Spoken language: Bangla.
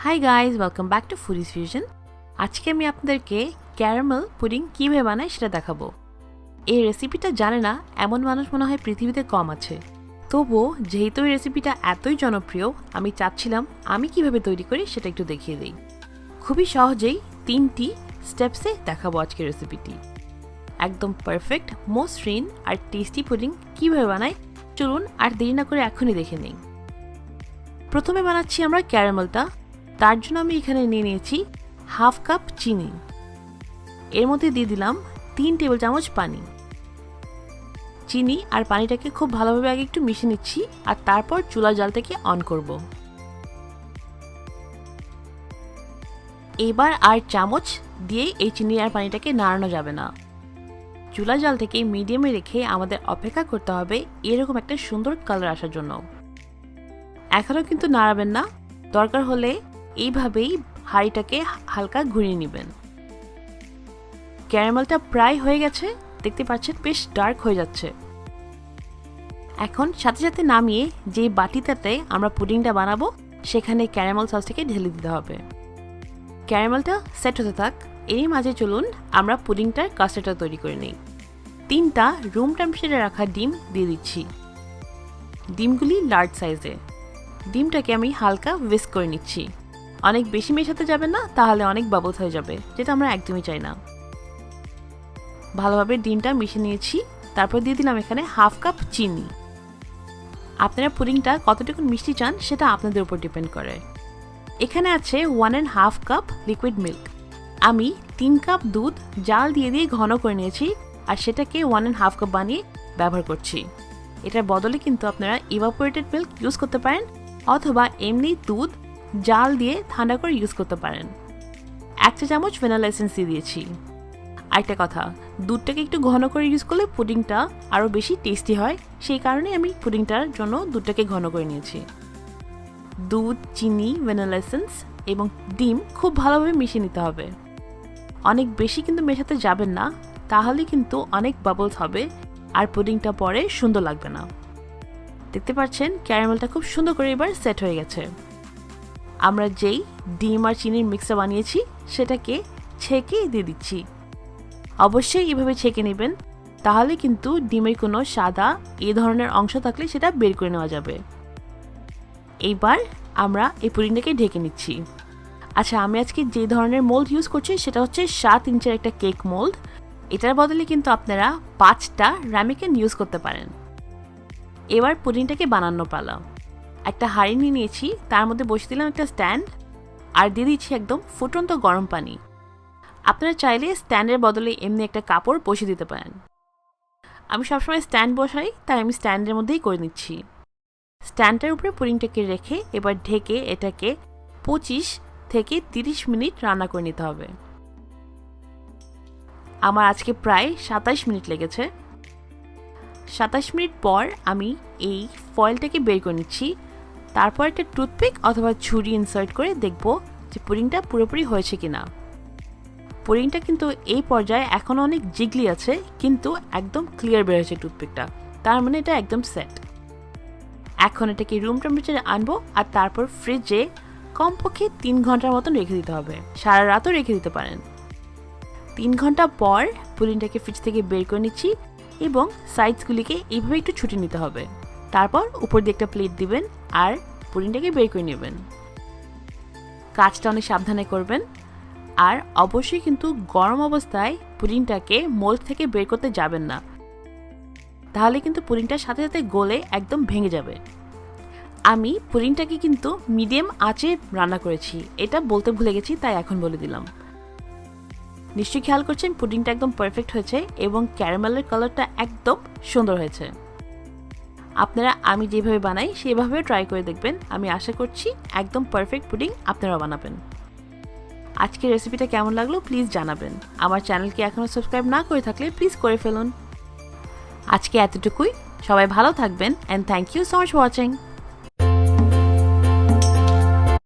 Hi guys, welcome back to foodies fusion. আজকে আমি আপনাদেরকে ক্যারামেল পুডিং কীভাবে বানাই সেটা দেখাবো। এই রেসিপিটা জানে না এমন মানুষ মনে হয় পৃথিবীতে কম আছে। তবুও যেহেতু এই রেসিপিটা এতই জনপ্রিয়, আমি চাচ্ছিলাম আমি কিভাবে তৈরি করি সেটা একটু দেখিয়ে দিই। খুবই সহজেই 3টি স্টেপসে দেখাবো আজকের রেসিপিটি। একদম পারফেক্ট, মসৃণ আর টেস্টি পুডিং কীভাবে বানাই চলুন আর দেরি না করে এখনই দেখে নিই। প্রথমে বানাচ্ছি আমরা ক্যারামেলটা। তার জন্য আমি এখানে নিয়ে নিয়েছি হাফ কাপ চিনি। এর মধ্যে দিয়ে দিলাম 3 টেবিল চামচ পানি। চিনি আর পানিটাকে খুব ভালোভাবে আগে একটু মিশিয়ে নিচ্ছি আর তারপর চুলার জালটাকে অন করব। এবার আর চামচ দিয়ে এই চিনি আর পানিটাকে নাড়ানো যাবে না। চুলা জালটাকে মিডিয়ামে রেখে আমাদের অপেক্ষা করতে হবে এরকম একটা সুন্দর কালার আসার জন্য। এখনও কিন্তু নাড়াবেন না, দরকার হলে এইভাবেই হাঁড়িটাকে হালকা ঘুরিয়ে নেবেন। ক্যারামেলটা প্রায় হয়ে গেছে, দেখতে পাচ্ছেন বেশ ডার্ক হয়ে যাচ্ছে। এখন সাথে সাথে নামিয়ে যে বাটিটাতে আমরা পুডিংটা বানাবো সেখানে ক্যারামেল সসটাকে ঢেলে দিতে হবে। ক্যারামেলটা সেট হতে থাক, এরই মাঝে চলুন আমরা পুডিংটার কাস্টার্ডটা তৈরি করে নিই। 3টা রুম টেম্পারেচারে রাখা ডিম দিয়ে দিচ্ছি। ডিমগুলি লার্জ সাইজে। ডিমটাকে আমি হালকা উইস্ক করে নিচ্ছি। অনেক বেশি মেশাতে যাবেন না, তাহলে অনেক বাবলস হয়ে যাবে, যেটা আমরা একদমই চাই না। ভালোভাবে ডিমটা মিশিয়ে নিয়েছি, তারপর দিয়ে দিলাম এখানে হাফ কাপ চিনি। আপনারা পুডিংটা কতটুকু মিষ্টি চান সেটা আপনাদের উপর ডিপেন্ড করে। এখানে আছে 1.5 কাপ লিকুইড মিল্ক। আমি 3 কাপ দুধ জাল দিয়ে ঘন করে নিয়েছি আর সেটাকে 1.5 কাপ বানিয়ে ব্যবহার করছি। এটার বদলে কিন্তু আপনারা ইভাপোরেটেড মিল্ক ইউজ করতে পারেন অথবা এমনি দুধ জাল দিয়ে ঠান্ডা করে ইউজ করতে পারেন। 1 চা চামচ ভ্যানিলা এসেন্স দিয়ে দিয়েছি। আরেকটা কথা, দুধটাকে একটু ঘন করে ইউজ করলে পুডিংটা আরও বেশি টেস্টি হয়, সেই কারণে আমি পুডিংটার জন্য দুধটাকে ঘন করে নিয়েছি। দুধ, চিনি, ভ্যানিলা এসেন্স এবং ডিম খুব ভালোভাবে মিশিয়ে নিতে হবে। অনেক বেশি কিন্তু মেশাতে যাবেন না, তাহলে কিন্তু অনেক বাবলস হবে আর পুডিংটা পরে সুন্দর লাগবে না। দেখতে পাচ্ছেন ক্যারামেলটা খুব সুন্দর করে এবার সেট হয়ে গেছে। আমরা যেই ডিম আর চিনির মিক্সটা বানিয়েছি সেটাকে ছেঁকে দিয়ে দিচ্ছি। অবশ্যই এভাবে ছেঁকে নেবেন, তাহলে কিন্তু ডিমের কোনো সাদা এই ধরনের অংশ থাকলে সেটা বের করে নেওয়া যাবে। এইবার আমরা এই পুডিংটাকে ঢেকে নিচ্ছি। আচ্ছা, আমি আজকে যে ধরনের মোল্ড ইউজ করছি সেটা হচ্ছে 7 ইঞ্চের একটা কেক মোল্ড। এটার বদলে কিন্তু আপনারা 5টা রামিকেন ইউজ করতে পারেন। এবার পুডিংটাকে বানানো পালা। একটা হাঁড়ি নিয়ে নিয়েছি, তার মধ্যে বসিয়ে দিলাম একটা স্ট্যান্ড আর দিয়ে দিচ্ছি একদম ফুটন্ত গরম পানি। আপনারা চাইলে স্ট্যান্ডের বদলে এমনি একটা কাপড় বসিয়ে দিতে পারেন। আমি সবসময় স্ট্যান্ড বসাই, তাই আমি স্ট্যান্ডের মধ্যেই করে নিচ্ছি। স্ট্যান্ডের উপরে পুডিংটাকে রেখে এবার ঢেকে এটাকে 25 থেকে 30 মিনিট রান্না করে নিতে হবে। আমার আজকে প্রায় 27 মিনিট লেগেছে। 27 মিনিট পর আমি এই ফয়েলটাকে বের করে নিচ্ছি। তারপর একটা টুথপিক অথবা ছুরি ইনসার্ট করে দেখব যে পুডিংটা পুরোপুরি হয়েছে কিনা। পুডিংটা কিন্তু এই পর্যায়ে এখনও অনেক জিগলি আছে, কিন্তু একদম ক্লিয়ার বের হয়েছে টুথপিকটা, তার মানে এটা একদম সেট। এখন এটাকে রুম টেম্পারেচারে আনবো আর তারপর ফ্রিজে কমপক্ষে 3 ঘন্টার মতন রেখে দিতে হবে। সারা রাতও রেখে দিতে পারেন। 3 ঘন্টা পর পুডিংটাকে ফ্রিজ থেকে বের করে নিচ্ছি এবং সাইডসগুলিকে এইভাবে একটু ছুটিয়ে নিতে হবে। তারপর উপর দিয়ে একটা প্লেট দিবেন আর পুডিংটাকে বের করে নেবেন। কাজটা অনেক সাবধানে করবেন আর অবশ্যই কিন্তু গরম অবস্থায় পুডিংটাকে মোল্ড থেকে বের করতে যাবেন না, তাহলে কিন্তু পুডিংটার সাথে সাথে গলে একদম ভেঙে যাবে। আমি পুডিংটাকে কিন্তু মিডিয়াম আঁচে রান্না করেছি, এটা বলতে ভুলে গেছি, তাই এখন বলে দিলাম। নিশ্চয়ই খেয়াল করছেন পুডিংটা একদম পারফেক্ট হয়েছে এবং ক্যারামেলের কালারটা একদম সুন্দর হয়েছে। আপনারা আমি যেভাবে বানাই সেভাবে ট্রাই করে দেখবেন। আমি আশা করছি একদম পারফেক্ট পুডিং আপনারা বানাবেন। আজকের রেসিপিটা কেমন লাগলো প্লিজ জানাবেন। আমার চ্যানেলকে এখনও সাবস্ক্রাইব না করে থাকলে প্লিজ করে ফেলুন। আজকে এতটুকুই। সবাই ভালো থাকবেন and thank you so much for watching.